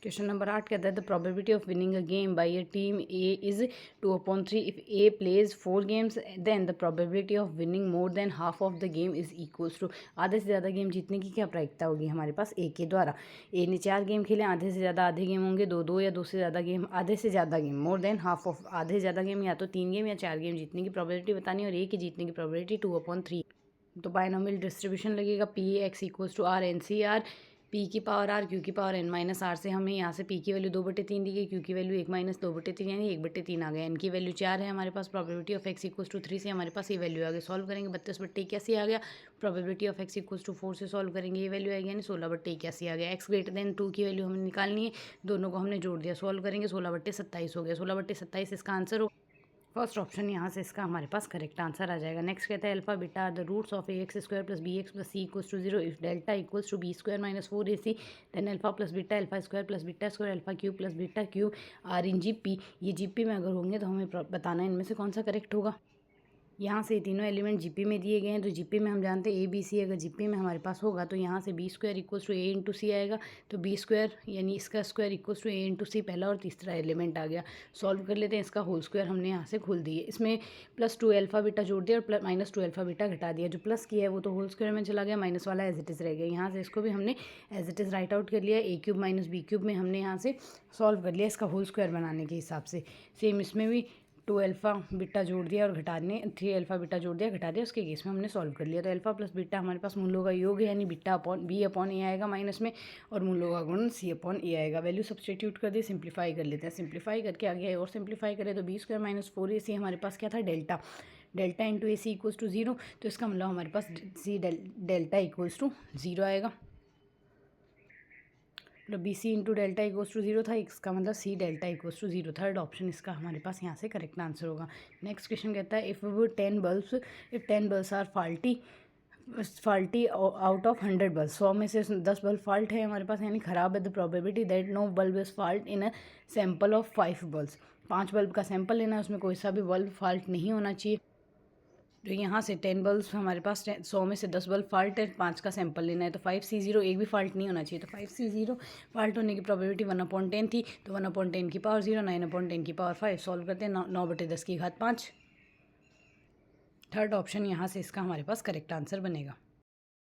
Question number 8 कहता है the probability of winning a game by a team A is 2/3 if A plays 4 games then the probability of winning more than half of the game is equals to. आधे से ज़्यादा game जीतने की क्या प्रायिकता होगी हमारे पास ए के द्वारा। ए ने 4 गेम खेले, आधे से ज़्यादा आधे गेम होंगे, दो या दो से ज़्यादा गेम आधे से ज़्यादा game, more than half of आधे से ज़्यादा गेम या तो 3 गेम या 4 गेम जीतने की प्रोबेबिलिटी बतानी और ए के जीतने की प्रोबेबिलिटी 2/3। तो बायनोमियल डिस्ट्रीब्यूशन लगेगा P X equals to R N C R P की पावर आर क्यू की पावर एन माइनस आर से हमें यहाँ से पी की वैल्यू 2/3 दी गई, क्यू की वैल्यू 1 - 2/3 यानी 1/3 आ गया, एन की वैल्यू 4 है हमारे पास, probability of X equals to 3 से हमारे पास ये वैल्यू आ गई। सॉल्व करेंगे 32/81 आ गया, probability of X equals to 4 से सॉल्व करेंगे ये वैल्यू आएगी यानी 16/81 आ गया। एक्स ग्रेटर देन 2 की वैल्यू हमें निकालनी है, दोनों को हमने जोड़ दिया, सॉल्व करेंगे 16/27 हो गया, 16/27 इसका आंसर हो। फर्स्ट ऑप्शन यहाँ से इसका हमारे पास करेक्ट आंसर आ जाएगा। नेक्स्ट कहता है alpha beta are the roots of A X square plus B X plus C equals to 0 if delta equals to B square minus 4ac then alpha plus beta alpha square plus beta square alpha cube plus beta cube are in GP. ये GP में अगर होंगे तो हमें बताना है इनमें से कौन सा करेक्ट होगा। यहाँ से तीनों एलिमेंट जीपी में दिए गए हैं, तो जीपी में हम जानते हैं ए बी सी, अगर जीपी में हमारे पास होगा तो यहाँ से B square equals to A into C आएगा, तो बी स्क्वायर यानी इसका square equals to A into C पहला और तीसरा एलिमेंट आ गया। सॉल्व कर लेते हैं, इसका होल स्क्वायर हमने यहाँ से खोल दिए, इसमें +2 अल्फा बीटा जोड़ दिया और -2 अल्फा बीटा घटा दिया, जो प्लस किया है वो तो होल स्क्वायर में चला गया, माइनस वाला एज इट इज़ रह गया। यहाँ से इसको भी हमने as it is write out कर लिया, a³ - b³ में हमने यहाँ से सॉल्व कर लिया इसका होल स्क्वायर बनाने के हिसाब से। सेम इसमें भी 2 अल्फा बीटा जोड़ दिया और घटाने 3 अल्फा बीटा जोड़ दिया घटा दिया, उसके केस में हमने सॉल्व कर लिया। तो अल्फा प्लस बीटा हमारे पास मूलों का योग है यानी बीटा अपॉन बी अपॉन ए आएगा माइनस में, और मूलों का गुणन सी अपॉन ए आएगा। वैल्यू सब्सटीट्यूट कर दी, सिंप्लीफाई कर लेते हैं, सिंप्लीफाई करके आगे और सिंप्लीफाई करें तो बी स्क्वायर माइनस 4ac हमारे पास क्या था delta, delta into A C equals to 0, तो इसका मतलब हमारे पास सी डेल्टा इक्वल्स टू 0 आएगा, मतलब B C into delta equals to 0 था, इसका मतलब C delta equals to 0। Third option इसका हमारे पास यहाँ से करेक्ट आंसर होगा। नेक्स्ट क्वेश्चन कहता है if 10 bulbs are faulty out of 100 bulb, 100 में से 10 बल्ब फॉल्ट है हमारे पास यानी ख़राब है, the probability that no bulb is fault in a sample of 5 bulbs. 5 bulb का सैंपल लेना है, उसमें कोई सा भी बल्ब फॉल्ट नहीं होना चाहिए। तो यहाँ से 10 बल्ब हमारे पास 100 में से 10 बल्ब फॉल्ट है, 5 का सैंपल लेना है, तो 5c0 एक भी फॉल्ट नहीं होना चाहिए, तो 5c0 फॉल्ट होने की प्रोबेबिलिटी 1/10 थी, तो 1/10 की पावर 0 9/10 की पावर 5 सॉल्व करते हैं 9/10 की घात 5। थर्ड ऑप्शन यहाँ से इसका हमारे पास करेक्ट आंसर बनेगा।